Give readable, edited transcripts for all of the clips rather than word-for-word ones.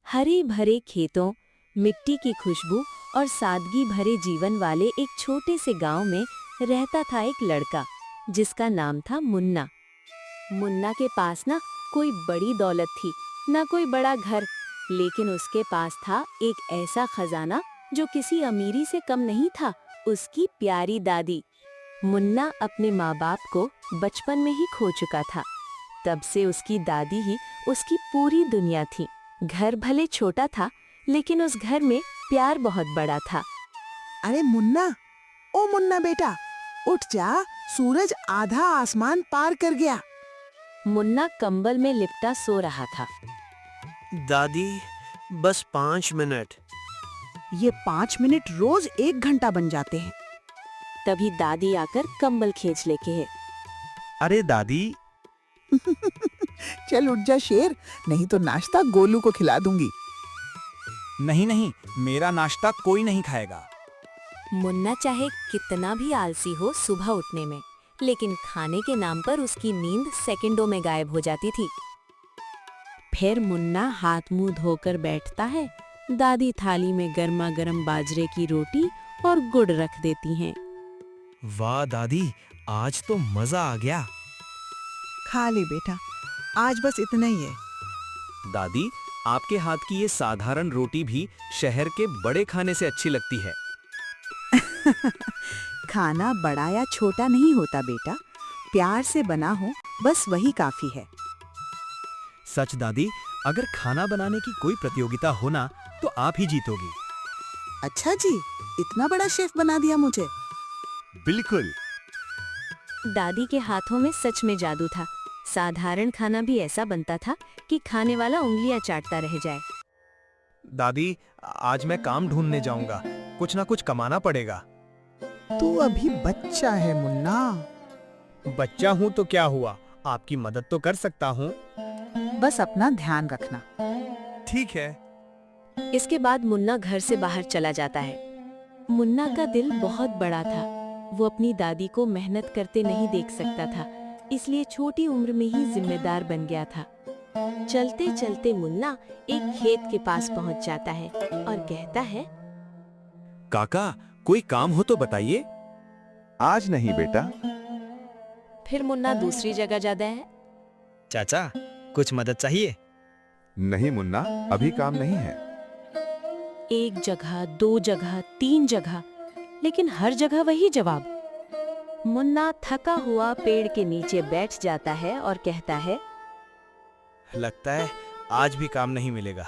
हरे भरे खेतों, मिट्टी की खुशबू और सादगी भरे जीवन वाले एक छोटे से गांव में रहता था एक लड़का जिसका नाम था मुन्ना। मुन्ना के पास ना कोई बड़ी दौलत थी, ना कोई बड़ा घर, लेकिन उसके पास था एक ऐसा खजाना जो किसी अमीरी से कम नहीं था, उसकी प्यारी दादी। मुन्ना अपने माँ बाप को बचपन में ही खो चुका था। तब से उसकी दादी ही उसकी पूरी दुनिया थी। घर भले छोटा था, लेकिन उस घर में प्यार बहुत बड़ा था। अरे मुन्ना, ओ मुन्ना बेटा, उठ जा, सूरज आधा आसमान पार कर गया। मुन्ना कंबल में लिपटा सो रहा था। दादी, बस 5 मिनट। ये 5 मिनट रोज 1 घंटा बन जाते हैं। तभी दादी आकर कंबल खींच लेके है। अरे दादी। चल उठ जा शेर, नहीं तो नाश्ता गोलू को खिला दूंगी। नहीं नहीं, मेरा नाश्ता कोई नहीं खाएगा। मुन्ना चाहे कितना भी आलसी हो सुबह उठने में, लेकिन खाने के नाम पर उसकी नींद सेकंडों में गायब हो जाती थी। फिर मुन्ना हाथ मुंह धोकर बैठता है। दादी थाली में गर्मा गर्म बाजरे की रोटी और गुड़ रख देती हैं। वाह दादी, आज तो मजा आ गया। खा ले बेटा, आज बस इतना ही है। दादी, आपके हाथ की ये साधारण रोटी भी शहर के बड़े खाने से अच्छी लगती है। खाना बड़ा या छोटा नहीं होता बेटा, प्यार से बना हो बस वही काफी है। सच दादी, अगर खाना बनाने की कोई प्रतियोगिता हो ना, तो आप ही जीतोगी। अच्छा जी, इतना बड़ा शेफ बना दिया मुझे। बिल्कुल। दादी के हाथों में सच में जादू था। साधारण खाना भी ऐसा बनता था कि खाने वाला उंगलियां चाटता रह जाए। दादी, आज मैं काम ढूंढने जाऊंगा, कुछ ना कुछ कमाना पड़ेगा। तू अभी बच्चा है मुन्ना। बच्चा हूँ तो क्या हुआ, आपकी मदद तो कर सकता हूँ। बस अपना ध्यान रखना। ठीक है। इसके बाद मुन्ना घर से बाहर चला जाता है। मुन्ना का दिल बहुत बड़ा था। वो अपनी दादी को मेहनत करते नहीं देख सकता था, इसलिए छोटी उम्र में ही जिम्मेदार बन गया था। चलते चलते मुन्ना एक खेत के पास पहुंच जाता है और कहता है, काका, कोई काम हो तो बताइए। आज नहीं बेटा। फिर मुन्ना दूसरी जगह जाता है। चाचा, कुछ मदद चाहिए? नहीं मुन्ना, अभी काम नहीं है। एक जगह, 2 जगह, 3 जगह, लेकिन हर जगह वही जवाब। मुन्ना थका हुआ पेड़ के नीचे बैठ जाता है और कहता है, लगता है आज भी काम नहीं मिलेगा।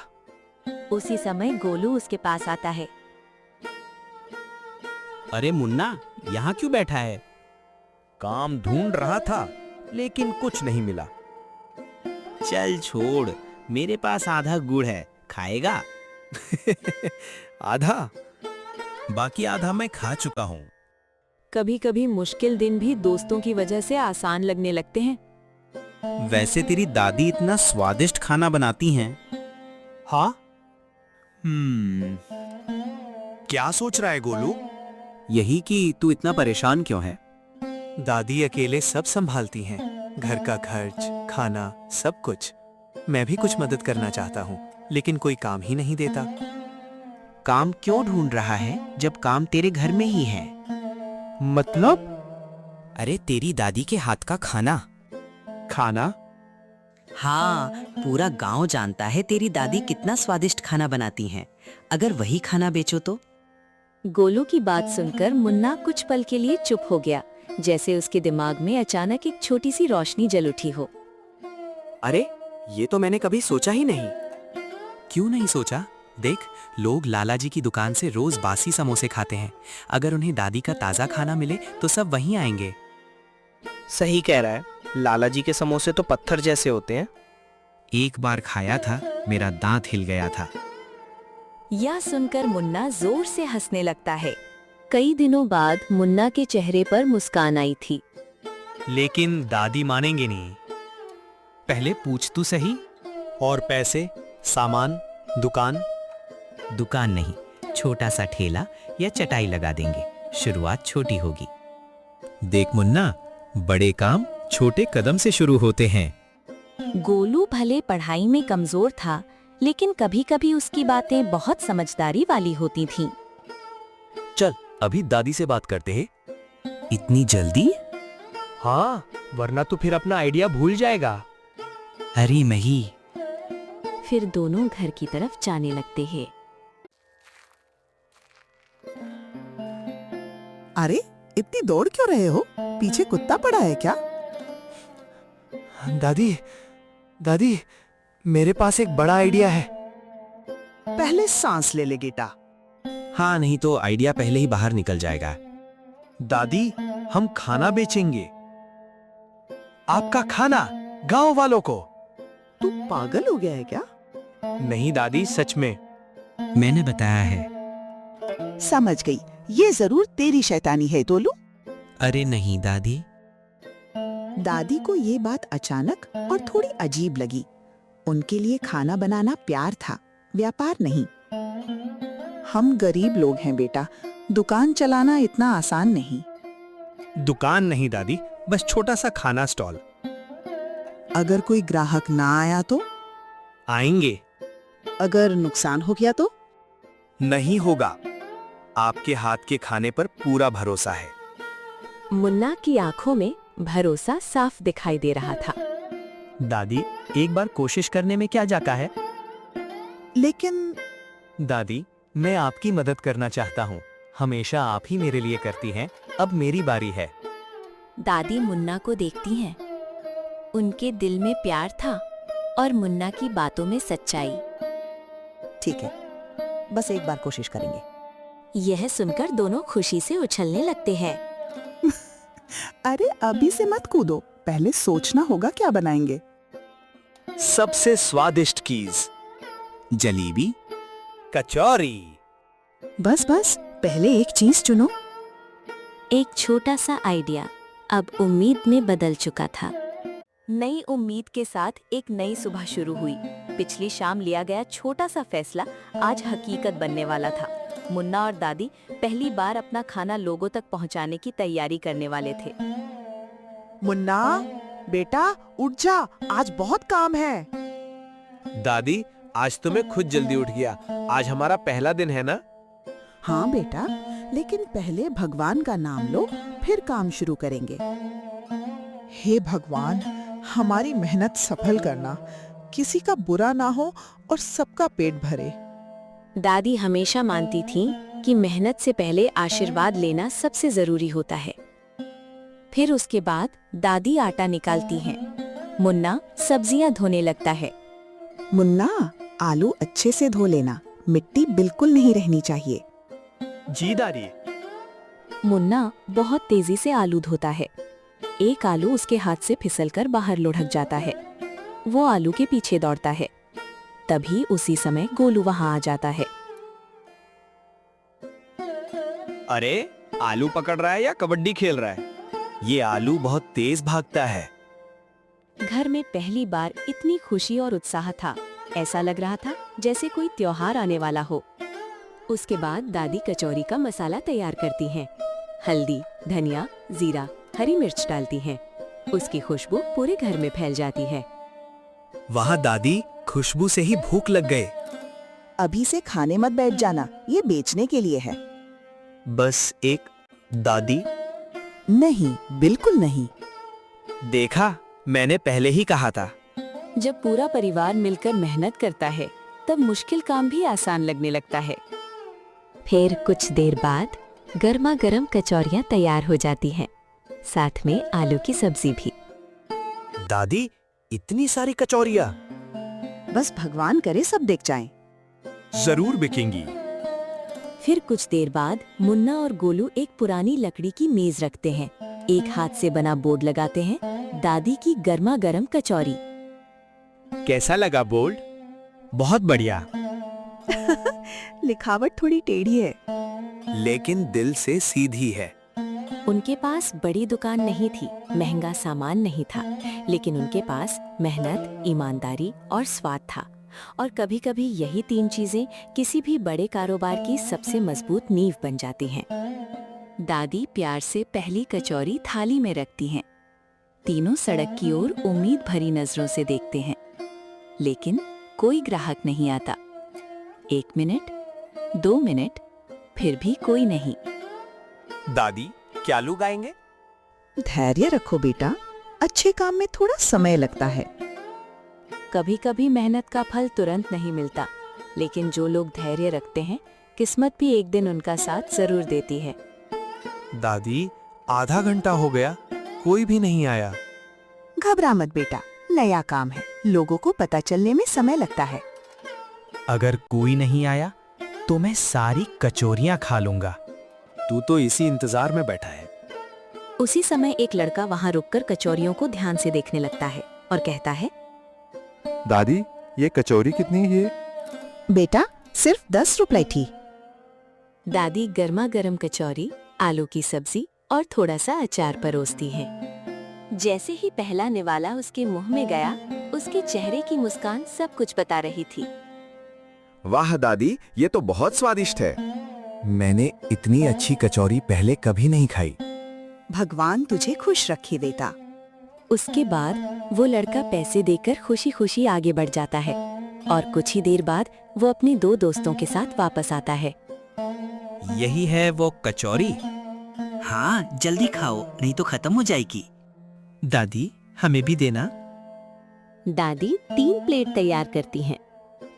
उसी समय गोलू उसके पास आता है। अरे मुन्ना, यहाँ क्यों बैठा है? काम ढूंढ रहा था, लेकिन कुछ नहीं मिला। चल छोड़, मेरे पास आधा गुड़ है, खाएगा? आधा? बाकी आधा मैं खा चुका हूँ। कभी कभी मुश्किल दिन भी दोस्तों की वजह से आसान लगने लगते हैं। वैसे तेरी दादी इतना स्वादिष्ट खाना बनाती हैं। हाँ? क्या सोच रहा है गोलू? यही कि तू इतना परेशान क्यों है? दादी अकेले सब संभालती हैं, घर का खर्च, खाना, सब कुछ। मैं भी कुछ मदद करना चाहता हूँ, लेकिन कोई काम ही नहीं देता। काम क्यों ढूंढ रहा है जब काम तेरे घर में ही है? मतलब? अरे तेरी दादी के हाथ का खाना। खाना? हाँ, पूरा गांव जानता है तेरी दादी कितना स्वादिष्ट खाना बनाती हैं। अगर वही खाना बेचो तो? गोलू की बात सुनकर मुन्ना कुछ पल के लिए चुप हो गया, जैसे उसके दिमाग में अचानक एक छोटी सी रोशनी जल उठी हो। अरे, ये तो मैंने कभी सोचा ही नहीं। क्यों नहीं सोचा? देख, लोग लाला जी की दुकान से रोज बासी समोसे खाते हैं। अगर उन्हें दादी का ताजा खाना मिले तो सब वहीं आएंगे। सही कह रहा है, लाला जी के समोसे तो पत्थर जैसे होते हैं। एक बार खाया था, मेरा दांत हिल गया था। यह सुनकर मुन्ना जोर से हंसने लगता है। कई दिनों बाद मुन्ना के चेहरे पर मुस्कान आई थी। लेकिन दादी मानेंगे नहीं। पहले पूछ तो सही। और पैसे, सामान, दुकान? दुकान नहीं, छोटा सा ठेला या चटाई लगा देंगे। शुरुआत छोटी होगी। देख मुन्ना, बड़े काम छोटे कदम से शुरू होते हैं। गोलू भले पढ़ाई में कमजोर था, लेकिन कभी-कभी उसकी बातें बहुत समझदारी वाली होती थीं। चल अभी दादी से बात करते हैं। इतनी जल्दी? हाँ, वरना तो फिर अपना आइडिया भूल जाएगा। अरे नहीं। फिर दोनों घर की तरफ जाने लगते हैं। अरे इतनी दौड़ क्यों रहे हो? पीछे कुत्ता पड़ा है क्या? दादी, दादी, मेरे पास एक बड़ा आइडिया है। पहले सांस ले ले बेटा। हाँ, नहीं तो आइडिया पहले ही बाहर निकल जाएगा। दादी, हम खाना बेचेंगे। आपका खाना गांव वालों को। तू पागल हो गया है क्या? नहीं दादी, सच में। मैंने बताया है। समझ गई, ये जरूर तेरी शैतानी है टोलू। अरे नहीं दादी। दादी को ये बात अचानक और थोड़ी अजीब लगी। उनके लिए खाना बनाना प्यार था, व्यापार नहीं। हम गरीब लोग हैं बेटा, दुकान चलाना इतना आसान नहीं। दुकान नहीं दादी, बस छोटा सा खाना स्टॉल। अगर कोई ग्राहक ना आया तो? आएंगे। अगर नुकसान हो गया तो? नहीं होगा। आपके हाथ के खाने पर पूरा भरोसा है। मुन्ना की आंखों में भरोसा साफ दिखाई दे रहा था। दादी, एक बार कोशिश करने में क्या जाता है? लेकिन दादी, मैं आपकी मदद करना चाहता हूँ। हमेशा आप ही मेरे लिए करती हैं, अब मेरी बारी है। दादी मुन्ना को देखती हैं। उनके दिल में प्यार था और मुन्ना की बातों में सच्चाई। ठीक है, बस एक बार कोशिश करेंगे। यह सुनकर दोनों खुशी से उछलने लगते हैं। अरे अभी से मत कूदो, पहले सोचना होगा क्या बनाएंगे। सबसे स्वादिष्ट चीज, जलेबी? कचौरी। बस बस, पहले एक चीज चुनो। एक छोटा सा आइडिया अब उम्मीद में बदल चुका था। नई उम्मीद के साथ एक नई सुबह शुरू हुई। पिछली शाम लिया गया छोटा सा फैसला आज हकीकत बनने वाला था। मुन्ना और दादी पहली बार अपना खाना लोगों तक पहुंचाने की तैयारी करने वाले थे। मुन्ना बेटा उठ जा, आज बहुत काम है। दादी, आज तो मैं खुद जल्दी उठ गया। आज हमारा पहला दिन है ना? हाँ बेटा, लेकिन पहले भगवान का नाम लो, फिर काम शुरू करेंगे। हे भगवान, हमारी मेहनत सफल करना, किसी का बुरा ना हो और सबका पेट भरे। दादी हमेशा मानती थीं कि मेहनत से पहले आशीर्वाद लेना सबसे जरूरी होता है। फिर उसके बाद दादी आटा निकालती हैं। मुन्ना सब्जियां धोने लगता है। मुन्ना, आलू अच्छे से धो लेना, मिट्टी बिल्कुल नहीं रहनी चाहिए। जी दादी। मुन्ना बहुत तेजी से आलू धोता है। एक आलू उसके हाथ से फिसलकर बाहर लुढ़क जाता है। वो आलू के पीछे दौड़ता है। तभी उसी समय गोलू वहां आ जाता है। अरे, आलू पकड़ रहा है या कबड्डी खेल रहा है? ये आलू बहुत तेज भागता है। घर में पहली बार इतनी खुशी और उत्साह था। ऐसा लग रहा था जैसे कोई त्योहार आने वाला हो। उसके बाद दादी कचौरी का मसाला तैयार करती हैं। हल्दी, धनिया, जीरा, हरी मिर्च डालती हैं। उसकी खुशबू पूरे घर में फैल जाती है। वाह दादी, खुशबू से ही भूख लग गए। अभी से खाने मत बैठ जाना, ये बेचने के लिए है। बस एक। दादी, नहीं, बिल्कुल नहीं। देखा, मैंने पहले ही कहा था। जब पूरा परिवार मिलकर मेहनत करता है, तब मुश्किल काम भी आसान लगने लगता है। फिर कुछ देर बाद गर्मा गर्म कचौरियाँ तैयार हो जाती हैं, साथ में आलू की सब्जी भी। दादी, इतनी सारी कचौरियाँ? बस भगवान करे सब देख जाएं। जरूर बिकेंगी। फिर कुछ देर बाद मुन्ना और गोलू एक पुरानी लकड़ी की मेज रखते हैं। एक हाथ से बना बोर्ड लगाते हैं, दादी की गर्मा गर्म कचौरी। कैसा लगा बोर्ड? बहुत बढ़िया। लिखावट थोड़ी टेढ़ी है, लेकिन दिल से सीधी है। उनके पास बड़ी दुकान नहीं थी, महंगा सामान नहीं था, लेकिन उनके पास मेहनत, ईमानदारी और स्वाद था। और कभी-कभी यही तीन चीजें किसी भी बड़े कारोबार की सबसे मजबूत नींव बन जाती हैं। दादी प्यार से पहली कचौरी थाली में रखती हैं। तीनों सड़क की ओर उम्मीद भरी नजरों से देखते हैं, लेकिन कोई ग्राहक नहीं आता। 1 मिनट, 2 मिनट, फिर भी कोई नहीं। दादी, क्या आलू गाएंगे? धैर्य रखो बेटा, अच्छे काम में थोड़ा समय लगता है। कभी कभी मेहनत का फल तुरंत नहीं मिलता, लेकिन जो लोग धैर्य रखते हैं, किस्मत भी एक दिन उनका साथ जरूर देती है। दादी, आधा घंटा हो गया, कोई भी नहीं आया। घबरा मत बेटा, नया काम है, लोगों को पता चलने में समय लगता है। अगर कोई नहीं आया तो मैं सारी कचौरियां खा लूंगा। तू तो इसी इंतजार में बैठा है। उसी समय एक लड़का वहां रुककर कचौरियों को ध्यान से देखने लगता है और कहता है, दादी, ये कचौरी कितनी है? बेटा, सिर्फ 10 रुपए थी। दादी गर्मा गर्म कचौरी, आलू की सब्जी और थोड़ा सा अचार परोसती है। जैसे ही पहला निवाला उसके मुंह में गया, उसके चेहरे की मुस्कान सब कुछ बता रही थी। वाह दादी, ये तो बहुत स्वादिष्ट है। मैंने इतनी अच्छी कचौरी पहले कभी नहीं खाई। भगवान तुझे खुश रखे बेटा। उसके बाद वो लड़का पैसे देकर खुशी खुशी आगे बढ़ जाता है और कुछ ही देर बाद वो अपने 2 दोस्तों के साथ वापस आता है। यही है वो कचौरी। हाँ, जल्दी खाओ नहीं तो खत्म हो जाएगी। दादी, हमें भी देना। दादी 3 प्लेट तैयार करती हैं।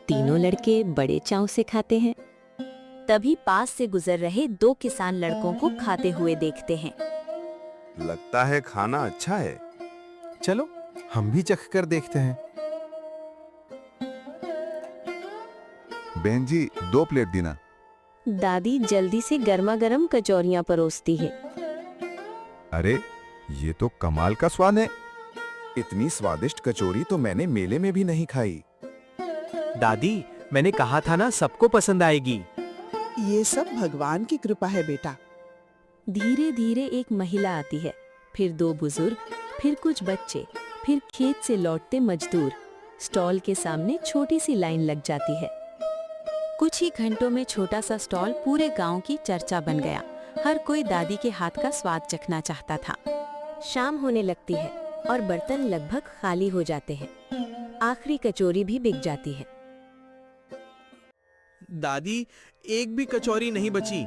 तीनों लड़के बड़े चाव से खाते हैं। तभी पास से गुजर रहे 2 किसान लड़कों को खाते हुए देखते हैं। लगता है खाना अच्छा है। चलो हम भी चख कर देखते हैं। बहन जी, 2 प्लेट देना। दादी जल्दी से गर्मा गर्म कचौरियां परोसती है। अरे, ये तो कमाल का स्वाद है। इतनी स्वादिष्ट कचौरी तो मैंने मेले में भी नहीं खाई। दादी, मैंने कहा था ना, सबको पसंद आएगी। ये सब भगवान की कृपा है बेटा। धीरे धीरे एक महिला आती है, फिर 2 बुजुर्ग, फिर कुछ बच्चे, फिर खेत से लौटते मजदूर। स्टॉल के सामने छोटी सी लाइन लग जाती है। कुछ ही घंटों में छोटा सा स्टॉल पूरे गांव की चर्चा बन गया। हर कोई दादी के हाथ का स्वाद चखना चाहता था। शाम होने लगती है और बर्तन लगभग खाली हो जाते हैं। आखिरी कचौरी भी बिक जाती है। दादी, एक भी कचौरी नहीं बची।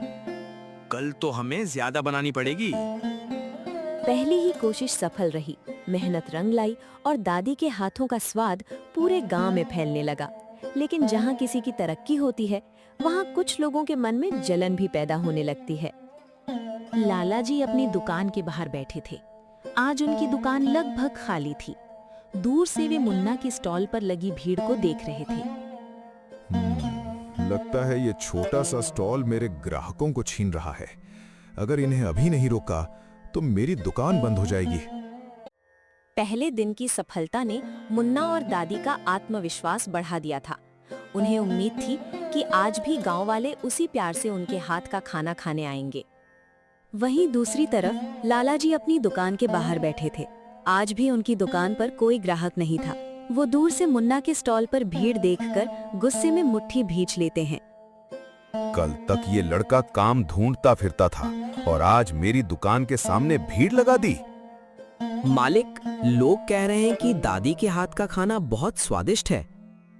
कल तो हमें ज्यादा बनानी पड़ेगी। पहली ही कोशिश सफल रही। मेहनत रंग लाई और दादी के हाथों का स्वाद पूरे गांव में फैलने लगा। लेकिन जहां किसी की तरक्की होती है, वहां कुछ लोगों के मन में जलन भी पैदा होने लगती है। लाला जी अपनी दुकान के बाहर बैठे थे। आज उनकी दुकान लगभग खाली थी। दूर से वे मुन्ना की स्टॉल पर लगी भीड़ को देख रहे थे। लगता है ये छोटा सा स्टॉल मेरे ग्राहकों को छीन रहा है। अगर इन्हें अभी नहीं रोका तो मेरी दुकान बंद हो जाएगी। पहले दिन की सफलता ने मुन्ना और दादी का आत्मविश्वास बढ़ा दिया था। उन्हें उम्मीद थी कि आज भी गांव वाले उसी प्यार से उनके हाथ का खाना खाने आएंगे। वहीं दूसरी तरफ लाला जी अपनी दुकान के बाहर बैठे थे। आज भी उनकी दुकान पर कोई ग्राहक नहीं था। वो दूर से मुन्ना के स्टॉल पर भीड़ देखकर गुस्से में मुट्ठी भींच लेते हैं। कल तक ये लड़का काम ढूंढता फिरता था और आज मेरी दुकान के सामने भीड़ लगा दी। मालिक, लोग कह रहे हैं कि दादी के हाथ का खाना बहुत स्वादिष्ट है।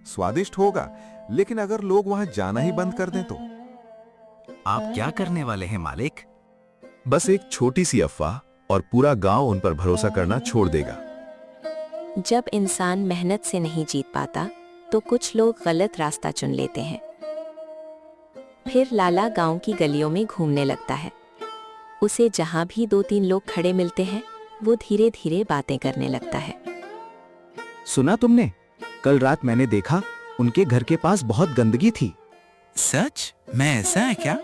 स्वादिष्ट होगा, लेकिन अगर लोग वहां जाना ही बंद कर दें तो? आप क्या करने वाले हैं मालिक? बस एक छोटी सी अफवाह और पूरा गांव उन पर भरोसा करना छोड़ देगा। जब इंसान मेहनत से नहीं जीत पाता तो कुछ लोग गलत रास्ता चुन लेते हैं। फिर लाला गांव की गलियों में घूमने लगता है। उसे जहां भी 2-3 लोग खड़े मिलते हैं, वो धीरे धीरे बातें करने लगता है। सुना तुमने? कल रात मैंने देखा उनके घर के पास बहुत गंदगी थी। सच में ऐसा है क्या?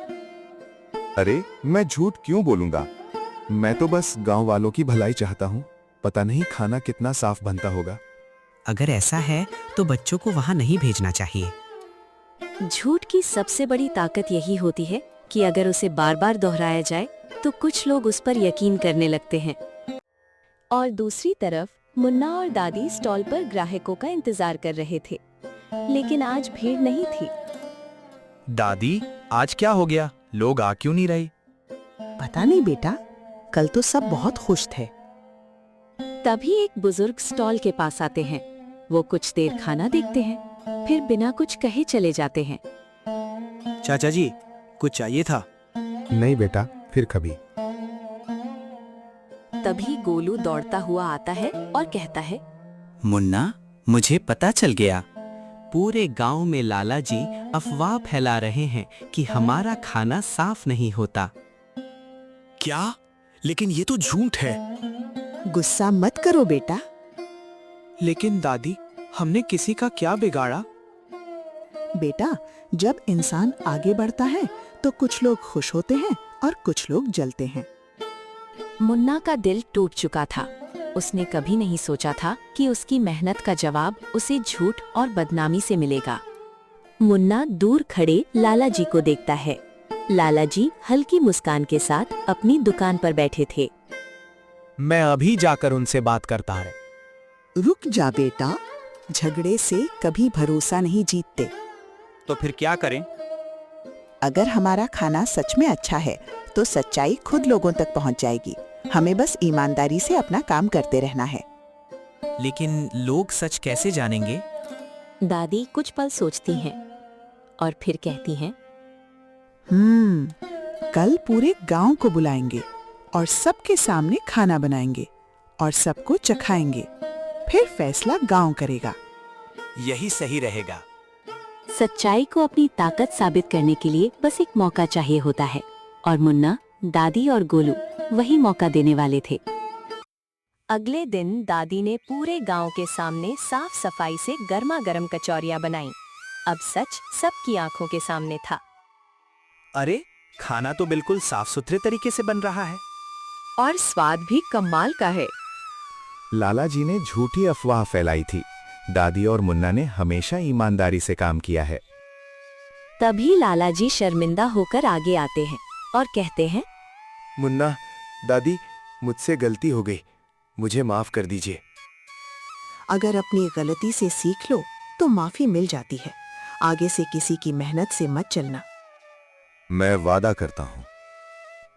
अरे, मैं झूठ क्यों बोलूंगा? मैं तो बस गांव वालों की भलाई चाहता हूँ। पता नहीं खाना कितना साफ बनता होगा। अगर ऐसा है तो बच्चों को वहाँ नहीं भेजना चाहिए। झूठ की सबसे बड़ी ताकत यही होती है कि अगर उसे बार बार दोहराया जाए तो कुछ लोग उस पर यकीन करने लगते हैं। और दूसरी तरफ मुन्ना और दादी स्टॉल पर ग्राहकों का इंतजार कर रहे थे, लेकिन आज भीड़ नहीं थी। दादी, आज क्या हो गया? लोग आ क्यों नहीं रहे? पता नहीं बेटा, कल तो सब बहुत खुश थे। तभी एक बुजुर्ग स्टॉल के पास आते हैं। वो कुछ देर खाना देखते हैं, फिर बिना कुछ कहे चले जाते हैं। चाचा जी, कुछ चाहिए था? नहीं बेटा, फिर कभी। तभी गोलू दौड़ता हुआ आता है और कहता है, मुन्ना, मुझे पता चल गया। पूरे गांव में लाला जी अफवाह फैला रहे हैं कि हमारा खाना साफ नहीं होता। क्या? लेकिन ये तो झूठ है। गुस्सा मत करो बेटा। लेकिन दादी, हमने किसी का क्या बिगाड़ा? बेटा, जब इंसान आगे बढ़ता है तो कुछ लोग खुश होते हैं और कुछ लोग जलते हैं। मुन्ना का दिल टूट चुका था। उसने कभी नहीं सोचा था कि उसकी मेहनत का जवाब उसे झूठ और बदनामी से मिलेगा। मुन्ना दूर खड़े लाला जी को देखता है। लाला जी हल्की मुस्कान के साथ अपनी दुकान पर बैठे थे। मैं अभी जाकर उनसे बात करता है। रुक जा बेटा, झगड़े से कभी भरोसा नहीं जीतते। तो फिर क्या करें? अगर हमारा खाना सच में अच्छा है तो सच्चाई खुद लोगों तक पहुंच जाएगी। हमें बस ईमानदारी से अपना काम करते रहना है। लेकिन लोग सच कैसे जानेंगे? दादी कुछ पल सोचती हैं और फिर कहती हैं, कल पूरे गांव को बुलाएंगे और सबके सामने खाना बनाएंगे और सबको चखाएंगे। फिर फैसला गांव करेगा। यही सही रहेगा। सच्चाई को अपनी ताकत साबित करने के लिए बस एक मौका चाहिए होता है, और मुन्ना, दादी और गोलू वही मौका देने वाले थे। अगले दिन दादी ने पूरे गांव के सामने साफ सफाई से गर्मा गर्म कचौरियां बनाईं। अब सच सबकी आंखों के सामने था। अरे, खाना तो बिल्कुल साफ सुथरे तरीके से बन रहा है। और स्वाद भी कमाल का है। लाला जी ने झूठी अफवाह फैलाई थी। दादी और मुन्ना ने हमेशा ईमानदारी से काम किया है। तभी लाला जी शर्मिंदा होकर आगे आते हैं और कहते हैं, मुन्ना, दादी, मुझसे गलती हो गई, मुझे माफ कर दीजिए। अगर अपनी गलती से सीख लो तो माफी मिल जाती है। आगे से किसी की मेहनत से मत चलना। मैं वादा करता हूँ।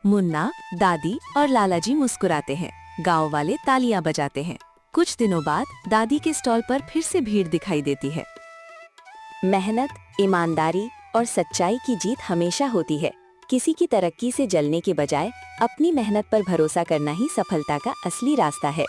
मुन्ना, दादी और लाला जी मुस्कुराते हैं। गांव वाले तालियां बजाते हैं। कुछ दिनों बाद दादी के स्टॉल पर फिर से भीड़ दिखाई देती है। मेहनत, ईमानदारी और सच्चाई की जीत हमेशा होती है। किसी की तरक्की से जलने के बजाय अपनी मेहनत पर भरोसा करना ही सफलता का असली रास्ता है।